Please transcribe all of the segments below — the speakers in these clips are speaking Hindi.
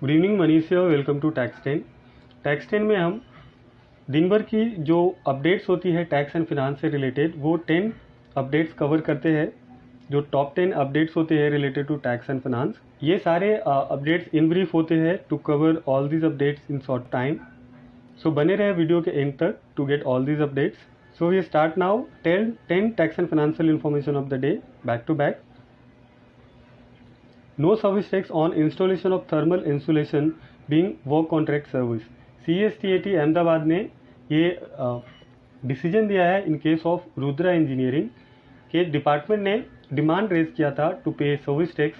Good evening Manish, welcome to tax 10। Tax 10 में हम दिन भर की जो अपडेट्स होती है टैक्स एंड फिनांस से रिलेटेड वो 10 अपडेट्स कवर करते हैं। जो टॉप 10 अपडेट्स होते हैं related to tax and finance, ये सारे अपडेट्स इन ब्रीफ होते हैं to cover all these updates in short time. So बने रहे वीडियो के एंड तक to get all these updates. So we start now 10 tax and financial information of the day back to back. No service tax on installation of thermal insulation being work contract service। CSTAT Ahmedabad ने ये डिसीजन दिया है in case of Rudra engineering के डिपार्टमेंट ने डिमांड रेज किया था to pay service tax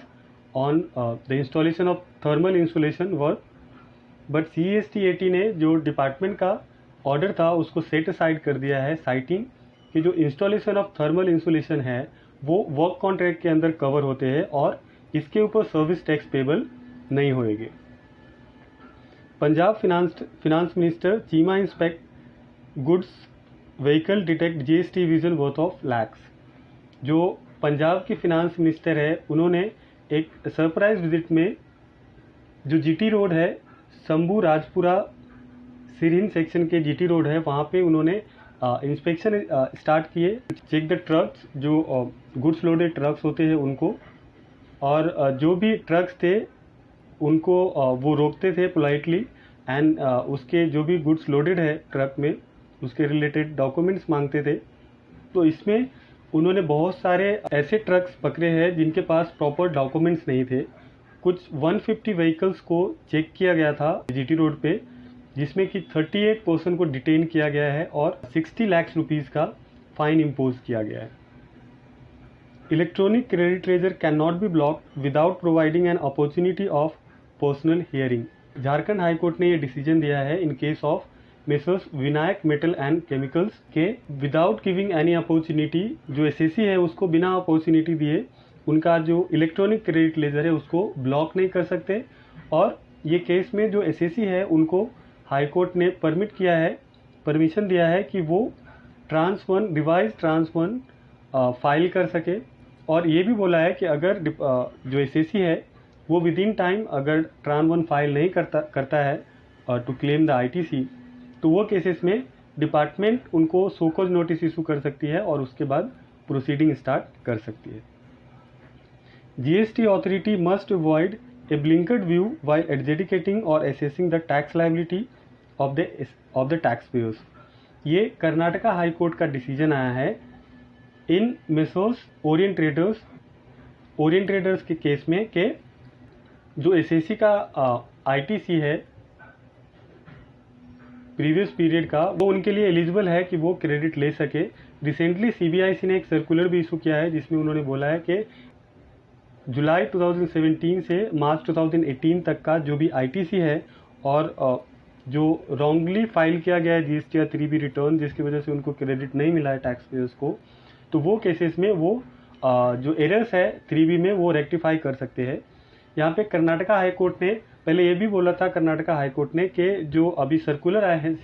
on the installation of thermal insulation work, but CSTAT ने जो डिपार्टमेंट का ऑर्डर था उसको सेट असाइड कर दिया है, साइटिंग कि जो इंस्टॉलेशन ऑफ थर्मल इंसुलेशन है वो वर्क कॉन्ट्रैक्ट के अंदर कवर होते हैं और इसके ऊपर सर्विस टैक्स पेबल नहीं होएंगे। Punjab finance minister Cheema inspect goods vehicle detect GST vision worth of lakhs. जो पंजाब की फिनांस मिनिस्टर है उन्होंने एक सरप्राइज विजिट में जो GT रोड है, शंभू राजपुरा सिरहिंद सेक्शन के GT रोड है, वहाँ पे उन्होंने इंस्पेक्शन स्टार्ट किए। चेक द ट्रक्स, जो गुड्स लोडेड ट्रक्स होते हैं उनको, और जो भी ट्रक्स थे उनको वो रोकते थे पोलाइटली एंड उसके जो भी गुड्स लोडेड है ट्रक में उसके रिलेटेड डॉक्यूमेंट्स मांगते थे। तो इसमें उन्होंने बहुत सारे ऐसे ट्रक्स पकड़े हैं जिनके पास प्रॉपर डॉक्यूमेंट्स नहीं थे। कुछ 150 व्हीकल्स को चेक किया गया था GT रोड पे, जिसमें कि 38 पर्सन को डिटेन किया गया है और 60 लाख रुपीज़ का फाइन इम्पोज किया गया है। Electronic credit ledger cannot be blocked without providing an opportunity of personal hearing। Jharkhand high court ने ये डिसीजन दिया है in case of messrs Vinayak metal and chemicals के, विदाउट गिविंग एनी अपॉर्चुनिटी। जो SAC है उसको बिना अपॉर्चुनिटी दिए उनका जो इलेक्ट्रॉनिक क्रेडिट लेजर है उसको ब्लॉक नहीं कर सकते। और ये केस में जो SAC है उनको हाई कोर्ट ने परमिशन दिया है कि वो रिवाइज ट्रांस 1 फाइल कर सके। और ये भी बोला है कि अगर जो SAC है वो विद इन टाइम अगर ट्रांस 1 फाइल नहीं करता है टू क्लेम द ITC, तो वो केसेस में डिपार्टमेंट उनको शोकॉज नोटिस इशू कर सकती है और उसके बाद प्रोसीडिंग स्टार्ट कर सकती है। GST ऑथोरिटी मस्ट अवॉइड ए ब्लिंकर्ड व्यू वाइल एडजुडिकेटिंग और assessing the tax liability of the tax payers. ये कर्नाटका हाई कोर्ट का डिसीजन आया है इन मेसर्स ओरिएंट ट्रेडर्स के केस में के जो SAC का ITC है प्रीवियस पीरियड का, वो उनके लिए एलिजिबल है कि वो क्रेडिट ले सके। रिसेंटली CBIC ने एक सर्कुलर भी इशू किया है जिसमें उन्होंने बोला है कि जुलाई 2017 से मार्च 2018 तक का जो भी ITC है और जो रॉन्गली फाइल किया गया है GST या 3B रिटर्न जिसकी वजह से उनको क्रेडिट नहीं मिला है टैक्स पेयर्स को, तो वो केसेस में वो जो एरर्स है 3B में वो रेक्टिफाई कर सकते हैं। यहाँ पे कर्नाटका हाई कोर्ट ने पहले ये भी बोला था कर्नाटका हाई कोर्ट ने कि जो अभी सर्कुलर आए हैं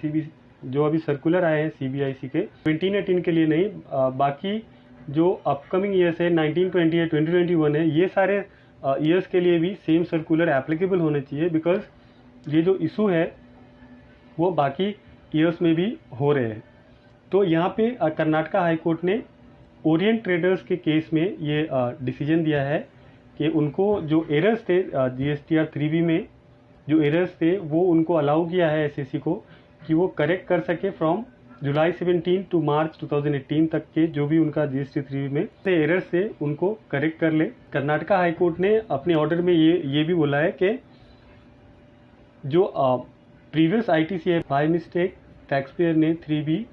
CBIC के 2018 के लिए नहीं, बाकी जो अपकमिंग ईयर्स है 1920 है 2021 है, ये सारे ईयर्स के लिए भी सेम सर्कुलर एप्लीकेबल होने चाहिए, बिकॉज ये जो इशू है वो बाकी ईयर्स में भी हो रहे हैं। तो यहाँ पे कर्नाटका हाई कोर्ट ने ओरिएंट ट्रेडर्स के केस में ये डिसीजन दिया है कि उनको जो एरर्स थे GST और 3B में जो एरर्स थे वो उनको अलाउ किया है SAC को कि वो करेक्ट कर सके फ्रॉम जुलाई 17 टू मार्च 2018 तक के जो भी उनका GST 3B में से एरर्स से उनको करेक्ट कर ले। कर्नाटका हाई कोर्ट ने अपने ऑर्डर में ये भी बोला है कि जो प्रीवियस ITC है बाय मिस्टेक टैक्स पेयर ने 3B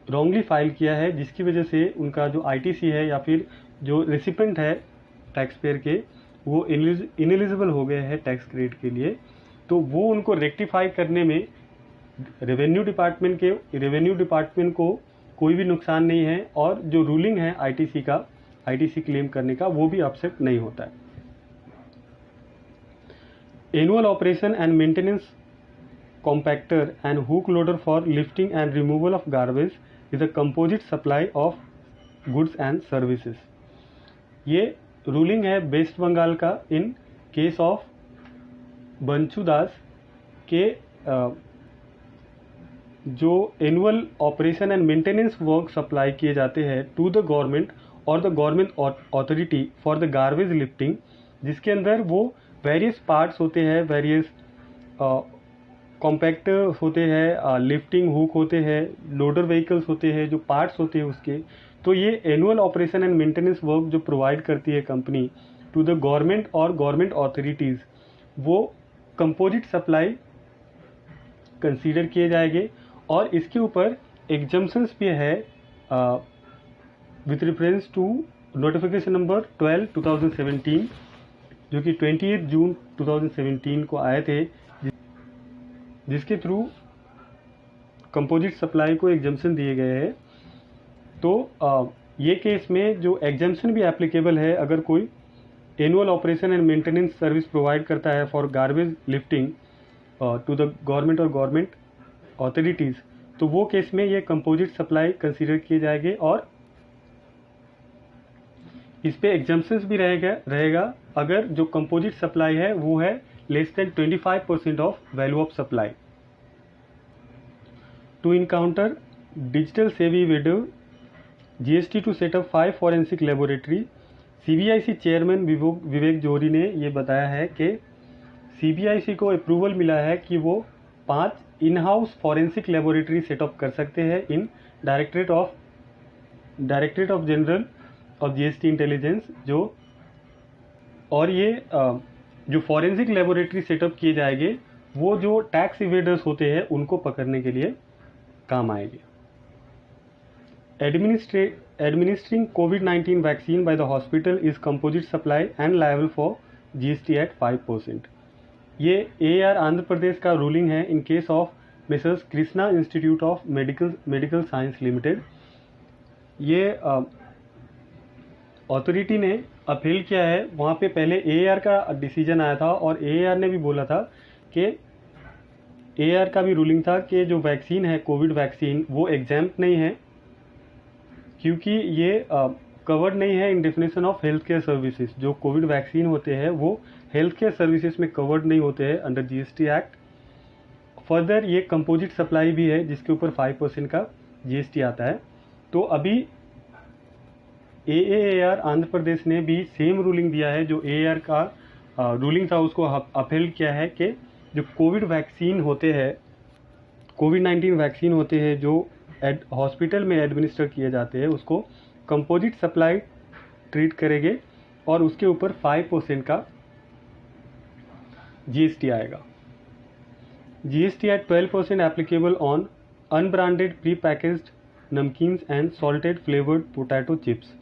रॉन्गली फाइल किया है जिसकी वजह से उनका जो ITC है या फिर जो रेसिपेंट है टैक्स पेयर के वो इनएलिजिबल हो गए हैं टैक्स क्रेडिट के लिए। तो वो उनको रेक्टिफाई करने में रेवेन्यू डिपार्टमेंट को कोई भी नुकसान नहीं है और जो रूलिंग है ITC क्लेम करने का वो भी अपसेट नहीं होता है। Annual operation and maintenance compactor and hook loader for lifting and removal of garbage is a composite supply of goods and services. ये रूलिंग है वेस्ट बंगाल का इन केस ऑफ बंचू दास के जो annual operation and maintenance work supply किए जाते हैं टू द गवर्नमेंट और the government authority for the garbage lifting, जिसके अंदर वो वेरियस पार्ट्स होते हैं, वेरियस कॉम्पैक्ट होते हैं, लिफ्टिंग हुक होते हैं, लोडर व्हीकल्स होते हैं, जो पार्ट्स होते हैं उसके। तो ये annual operation and maintenance work जो प्रोवाइड करती है कंपनी टू द गवर्नमेंट और गवर्नमेंट अथॉरिटीज़, वो कंपोजिट सप्लाई कंसीडर किए जाएंगे। और इसके ऊपर एग्जम्पशंस भी है with reference to notification number 12/2017 जो कि 28 जून 2017 को आए थे, जिसके थ्रू कंपोजिट सप्लाई को एग्जम्पशन दिए गए हैं। तो ये केस में जो एग्जम्पशन भी एप्लीकेबल है, अगर कोई annual operation and maintenance service provide करता है for garbage lifting to the government और गवर्नमेंट अथॉरिटीज़, तो वो केस में ये कंपोजिट सप्लाई कंसीडर किए जाएंगे और इस पे एग्जम्पशंस भी रहेगा अगर जो कंपोजिट सप्लाई है वो है less than 25% of value of supply. To encounter digital savvy widow GST to set up 5 forensic laboratory, CBIC chairman Vivek Johri ने ये बताया है कि CBIC को अप्रूवल मिला है कि वो 5 in house forensic laboratory setup कर सकते हैं in directorate of general of GST intelligence. और ये जो फॉरेंसिक लेबोरेटरी सेटअप किए जाएंगे वो जो टैक्स इवेडर्स होते हैं उनको पकड़ने के लिए काम आएंगे। Administering COVID-19 vaccine by the hospital is composite supply and liable for GST at 5%। ये AAR आंध्र प्रदेश का रूलिंग है in case of Mrs Krishna institute of medical science limited. ये अथॉरिटी ने अपील किया है, वहाँ पे पहले AAR का डिसीजन आया था और AAR ने भी बोला था कि AAR का भी रूलिंग था कि जो वैक्सीन है कोविड वैक्सीन वो एग्जाम्प्ट नहीं है, क्योंकि ये कवर्ड नहीं है in definition of health care services. जो कोविड वैक्सीन होते हैं वो हेल्थ केयर सर्विसेज में कवर्ड नहीं होते हैं अंडर GST एक्ट। फर्दर ये कंपोजिट सप्लाई भी है जिसके ऊपर 5% का GST आता है। तो अभी AAR आंध्र प्रदेश ने भी सेम रूलिंग दिया है, जो AAR का रूलिंग था उसको अपील किया है कि जो कोविड वैक्सीन होते हैं, कोविड-19 वैक्सीन होते हैं जो हॉस्पिटल में एडमिनिस्टर किए जाते हैं, उसको कंपोजिट सप्लाई ट्रीट करेंगे और उसके ऊपर 5% का GST आएगा। GST at 12% applicable on unbranded pre packaged namkeens and salted flavoured potato chips.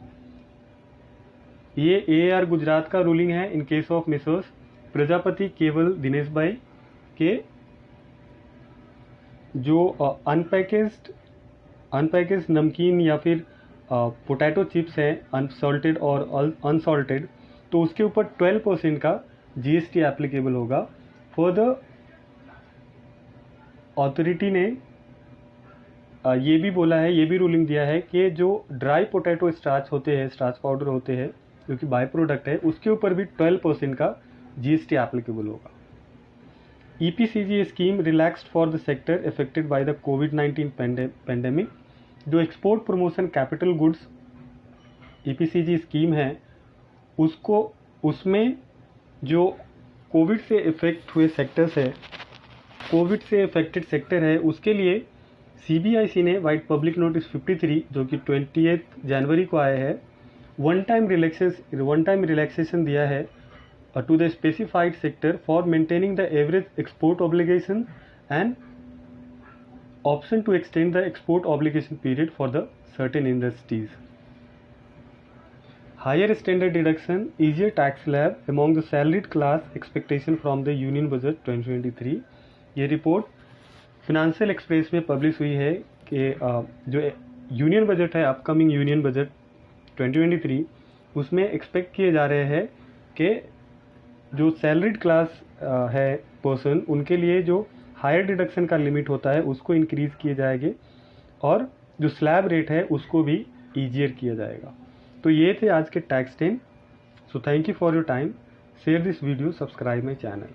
ये AAR गुजरात का रूलिंग है in case of Mrs Prajapati केवल दिनेश भाई के जो अनपैकेज्ड नमकीन या फिर पोटैटो चिप्स हैं अनसॉल्टेड और अनसॉल्टेड, तो उसके ऊपर 12% का GST एप्लीकेबल होगा। फर्दर अथॉरिटी ने ये भी बोला है, ये भी रूलिंग दिया है कि जो ड्राई पोटैटो स्टार्च होते हैं, स्टार्च पाउडर होते हैं जो कि बाई प्रोडक्ट है, उसके ऊपर भी 12% का GST एप्लीकेबल होगा। EPCG scheme relaxed for the sector affected by the कोविड-19 पेंडेमिक। जो export promotion capital goods EPCG scheme है उसमें जो कोविड से इफेक्ट हुए सेक्टर्स है, कोविड से इफेक्टेड सेक्टर है, उसके लिए CBIC ने वाइट पब्लिक नोटिस 53 जो कि 28 जनवरी को आया है, वन टाइम रिलैक्सेशन दिया है to the specified sector for maintaining the average export obligation and option to extend the export obligation period for the certain industries. Higher standard deduction, easier tax slab among the salaried class expectation from the Union Budget 2023। ये रिपोर्ट फिनेंशियल एक्सप्रेस में पब्लिश हुई है कि जो यूनियन बजट है, अपकमिंग यूनियन बजट 2023, उसमें एक्सपेक्ट किए जा रहे हैं कि जो सैलरीड क्लास है पर्सन, उनके लिए जो हायर डिडक्शन का लिमिट होता है उसको इंक्रीज़ किए जाएंगे और जो स्लैब रेट है उसको भी ईजियर किया जाएगा। तो ये थे आज के tax 10। So thank you for your time. Share this video, subscribe my channel.